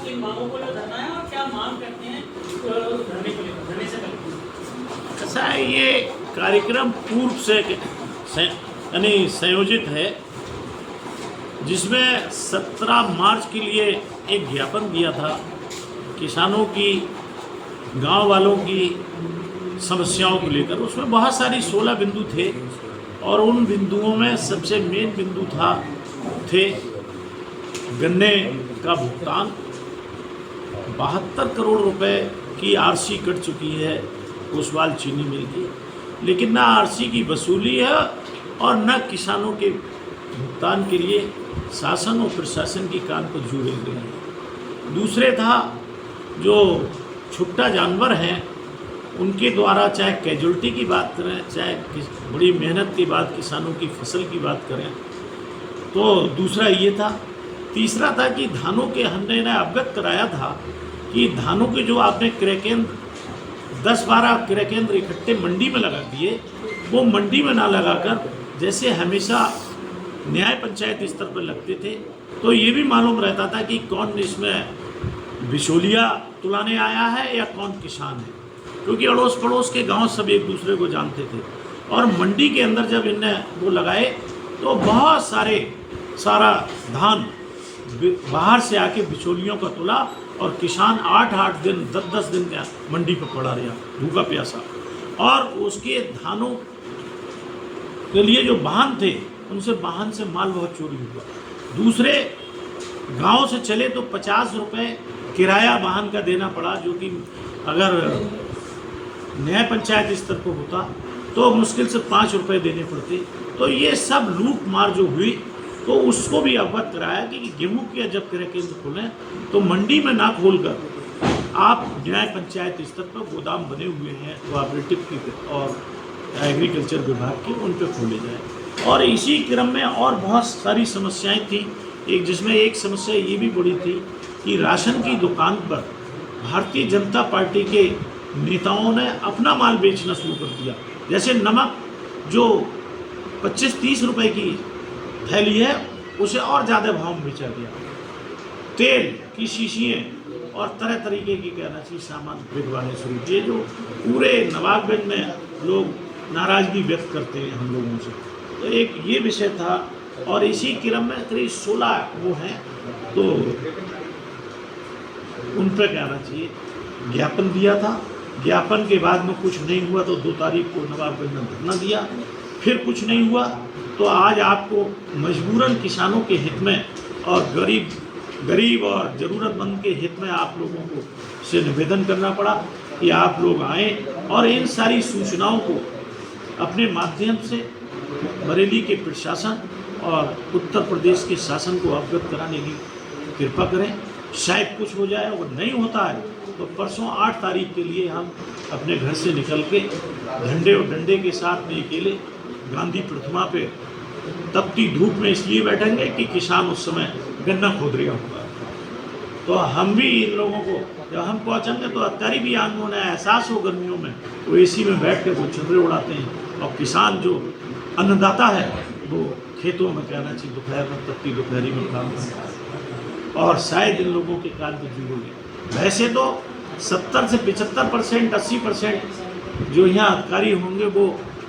आप इन मांगों को जो धरना है और क्या मांग करते हैं धरने को लेकर, धरने से पहले? ऐसा है, ये कार्यक्रम पूर्व से यानी संयोजित है, जिसमें 17 मार्च के लिए एक ज्ञापन दिया था किसानों की, गांव वालों की समस्याओं को लेकर। उसमें बहुत सारी 16 बिंदु थे और उन बिंदुओं में सबसे मेन बिंदु थे गन्ने का भुगतान। 72 करोड़ रुपए की आरसी कट चुकी है ओसवाल चीनी मिल की, लेकिन ना आरसी की वसूली है और न किसानों के भुगतान के लिए शासन और प्रशासन की कान को जुड़े हुए हैं। दूसरे था जो छुट्टा जानवर हैं उनके द्वारा, चाहे कैजुअल्टी की बात करें, चाहे बड़ी मेहनत के बाद किसानों की फसल की बात करें, तो दूसरा ये था। तीसरा था कि धानों के हमने अवगत कराया था कि धानों के जो आपने क्रय केंद्र 10-12 क्रय केंद्र इकट्ठे मंडी में लगा दिए, वो मंडी में ना लगाकर जैसे हमेशा न्याय पंचायत स्तर पर लगते थे, तो ये भी मालूम रहता था कि कौन इसमें बिचौलिया तुलाने आया है या कौन किसान है, क्योंकि अड़ोस पड़ोस के गांव सब एक दूसरे को जानते थे। और मंडी के अंदर जब इनने वो लगाए तो बहुत सारा धान बाहर से आके बिचौलियों का तुला और किसान 8-8 दिन 10-10 दिन का मंडी पर पड़ा रहा भूखा प्यासा। और उसके धानों के लिए जो वाहन थे उनसे वाहन से माल बहुत चोरी हुआ। दूसरे गांव से चले तो 50 रुपये किराया वाहन का देना पड़ा, जो कि अगर न्याय पंचायत स्तर पर होता तो मुश्किल से 5 रुपये देने पड़ते। तो ये सब लूट मार जो हुई, तो उसको भी अवगत कराया कि गेहूँ के जब क्रय केंद्र खोलें तो मंडी में ना खोलकर आप न्याय पंचायत स्तर पर गोदाम बने हुए हैं कोऑपरेटिव की और एग्रीकल्चर विभाग की, उन पर खोले जाए। और इसी क्रम में और बहुत सारी समस्याएं थी, जिसमें एक समस्या ये भी बड़ी थी कि राशन की दुकान पर भारतीय जनता पार्टी के नेताओं ने अपना माल बेचना शुरू कर दिया। जैसे नमक जो 25-30 रुपए की थैली है उसे और ज़्यादा भाव में बेचा गया। तेल की शीशियाँ और तरह तरीके की कहना चाहिए सामान बिकवाने शुरू किए, जो पूरे नवाबगंज में लोग नाराज़गी व्यक्त करते हैं हम लोगों से। तो एक ये विषय था। और इसी क्रम में करीब 16 वो हैं, तो उन पर कहना चाहिए ज्ञापन दिया था। ज्ञापन के बाद में कुछ नहीं हुआ तो 2 तारीख को नवाबगंज में धरना दिया, फिर कुछ नहीं हुआ तो आज आपको मजबूरन किसानों के हित में और गरीब और ज़रूरतमंद के हित में आप लोगों को से निवेदन करना पड़ा कि आप लोग आएँ और इन सारी सूचनाओं को अपने माध्यम से बरेली के प्रशासन और उत्तर प्रदेश के शासन को अवगत कराने की कृपा करें। शायद कुछ हो जाए, अगर नहीं होता है तो परसों 8 तारीख के लिए हम अपने घर से निकल के झंडे और डंडे के साथ में अकेले गांधी प्रतिमा पे तपती धूप में इसलिए बैठेंगे कि किसान उस समय गन्ना खोद रहा होगा। तो हम भी इन लोगों को जब हम पहुंचेंगे तो अत्यारी भी आंदोलन है, एहसास हो गर्मियों में वो एसी में बैठ के वो चंद्रे उड़ाते हैं, और किसान जो अन्नदाता है वो खेतों में कहना चाहिए दोपहर में तपती दोपहरी में काम करता है। और शायद इन लोगों के कान पे जुड़ोगे। वैसे तो 70 से 75%, 80% जो यहाँ अधिकारी होंगे वो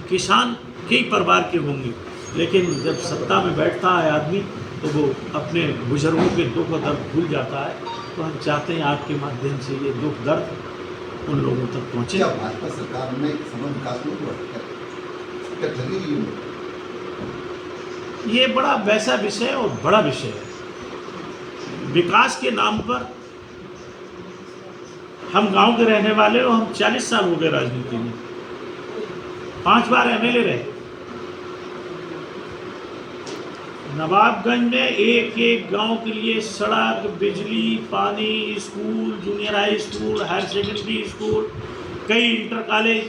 किसान के ही परिवार के होंगे, लेकिन जब सत्ता में बैठता है आदमी तो वो अपने बुजुर्गों के दुख और दर्द भूल जाता है। तो हम चाहते हैं आपके माध्यम से ये दुख दर्द उन लोगों तक पहुँचे। भाजपा सरकार में विकास नहीं हुआ, ये बड़ा वैसा विषय और बड़ा विषय है। विकास के नाम पर हम गांव के रहने वाले और हम 40 साल हो गए राजनीति में, 5 बार एमएलए रहे। नवाबगंज में एक गांव के लिए सड़क, बिजली, पानी, school, junior high school, higher secondary school, कई इंटर कॉलेज,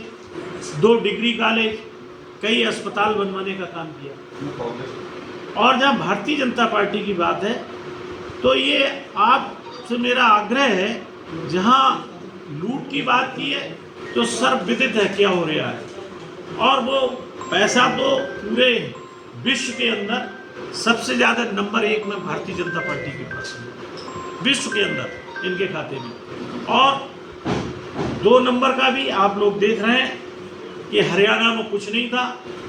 2 डिग्री कॉलेज, कई अस्पताल बनवाने का काम किया। और जब भारतीय जनता पार्टी की बात है तो ये आपसे मेरा आग्रह है, जहां लूट की बात की है तो सर्वविदित है क्या हो रहा है, और वो पैसा तो पूरे विश्व के अंदर सबसे ज़्यादा नंबर 1 में भारतीय जनता पार्टी के पास है, विश्व के अंदर। इनके खाते में। और 2 नंबर का भी आप लोग देख रहे हैं कि हरियाणा में कुछ नहीं था,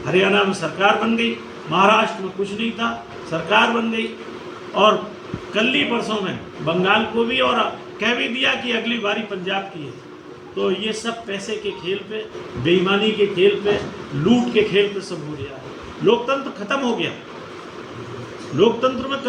हरियाणा में सरकार बन गई, महाराष्ट्र में कुछ नहीं था, सरकार बन गई, और कल ही परसों में बंगाल को भी, और कह भी दिया कि अगली बारी पंजाब की है। तो ये सब पैसे के खेल पे, बेईमानी के खेल पे, लूट के खेल पे सब हो गया है। लोकतंत्र खत्म हो गया। लोकतंत्र में